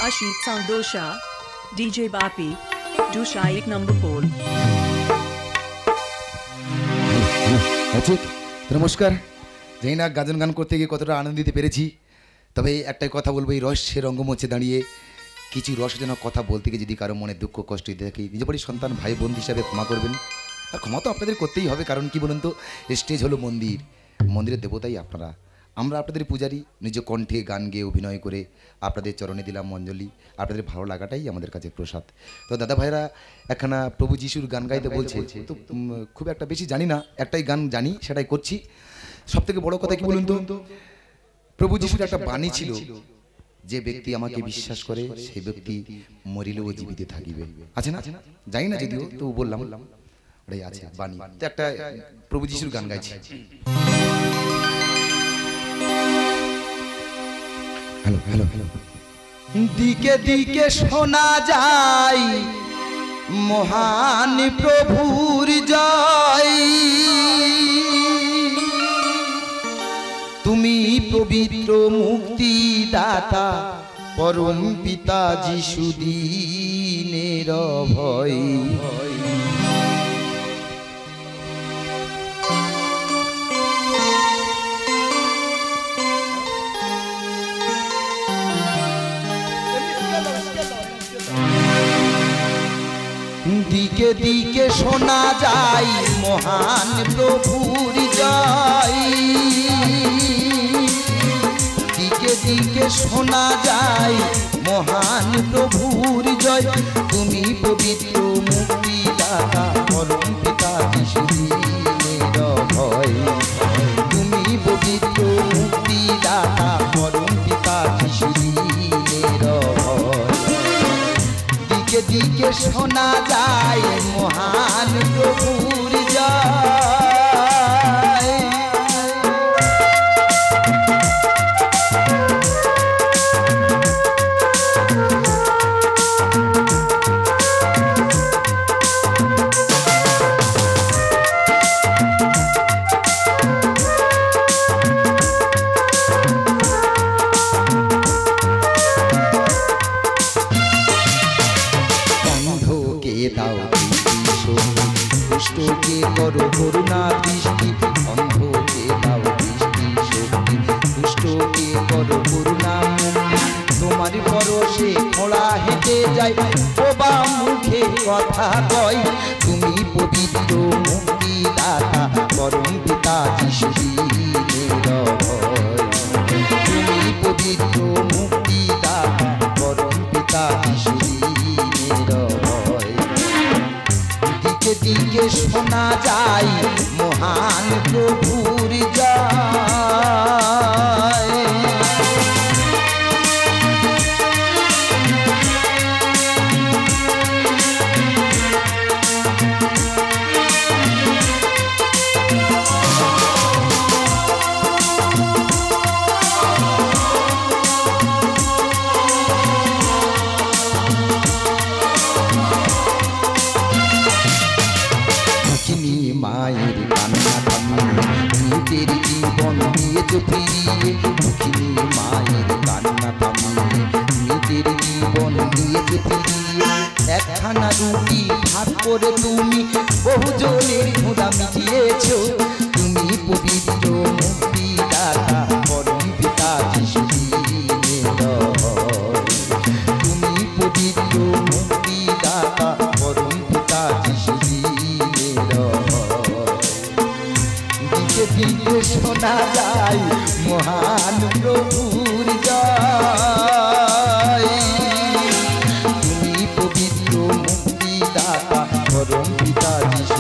Ashit Sandosha, DJ Bapi, Dusha 1 number 4. ঠিক নমস্কার। জানি না গাজন গান করতে গিয়ে কতটা আনন্দ দিতে পেরেছি, তবে একটাই কথা বলবো, এই রহস্যের রঙ্গমঞ্চে দাঁড়িয়ে কিছু রহস্যজনক কথা বলতে গিয়ে যদি কারো মনে দুঃখ কষ্ট দেখি, নিজ বাড়ির সন্তান ভাই বোন হিসাবে ক্ষমা করবেন। আর ক্ষমা তো আপনাদের করতেই হবে, কারণ কি বলুন তো, স্টেজ হলো মন্দির, মন্দিরের দেবতাই আপনারা। আমরা আপনাদের পূজারী, নিজ কণ্ঠে গান গেয়ে অভিনয় করে আপনাদের চরণে দিলাম অঞ্জলি। আপনাদের ভালো লাগাটাই আমাদের কাছে প্রসাদ। তো দাদা ভাইরা একখানা প্রভু যিশুর গান গাইতে বলছে, তো খুব একটা বেশি জানি না, একটাই গান জানি সেটাই করছি। সব থেকে বড় কথা কি বলুন তো, প্রভু যিশুর একটা বাণী ছিল, যে ব্যক্তি আমাকে বিশ্বাস করে সেই ব্যক্তি মরিলেও জীবিত থাকিবে। আছে না? জানি না যদিও, তো বললাম ওটাই আছে বাণী। তো একটা প্রভু যিশুর গান গাইছি। Hello hello hello. দিকে দিকে শোনা যায় মহান প্রভুর জয়, তুমি পবিত্র মুক্তিদাতা পরম পিতা যিশু দীনের ভয়। দিকে দিকে শোনা যায় মহান প্রভুর জয়, দিকে দিকে শোনা যায় মহান প্রভুর জয়, তুমি পবিত্র মুক্তিদাতা পরম পিতা যিশু দীনের ভয়, তুমি পবিত্র মুক্তিদাতা পরম পিতা যিশু দীনের ভয়। দিকে দিকে শোনা যায় মহান প্রভুর জয়। দুষ্টকে করো করুণা দৃষ্টি, অন্ধকে দাও দৃষ্টি শক্তি, দুষ্টকে করো করুণা মুক্তি, তোমার পরশে খোঁড়া হেঁটে যায়, বোবা মুখে কথা কয়, তুমি পবিত্র মুক্তিদাতা পরম পিতা যিশু দীনের ভয়, তুমি পবিত্র মুক্তিদাতা পরম পিতা যিশু দীনের ভয়। দিকে দিকে শোনা যায় মহান প্রভুর জয়। মায়ের কান্না থামিয়ে নিজের জীবন দিয়েছ ফিরিয়ে, দুঃখিনী মায়ের কান্না থামিয়ে নিজের জীবন দিয়েছ ফিরিয়ে, একখানা রুটি ভাগ করে তুমি বহুজনের ক্ষুধা মিটিয়েছ, তুমি পবিত্র মুক্তিদাতা পরম পিতা যিশু দীনের ভয়, তুমি পবিত্র মুক্তিদাতা পরম পিতা যিশু দীনের ভয়। দিকে দিকে শোনা যায় মহান প্রভুর জয়, তুমি পবিত্র মুক্তিদাতা পরম পিতা যিশু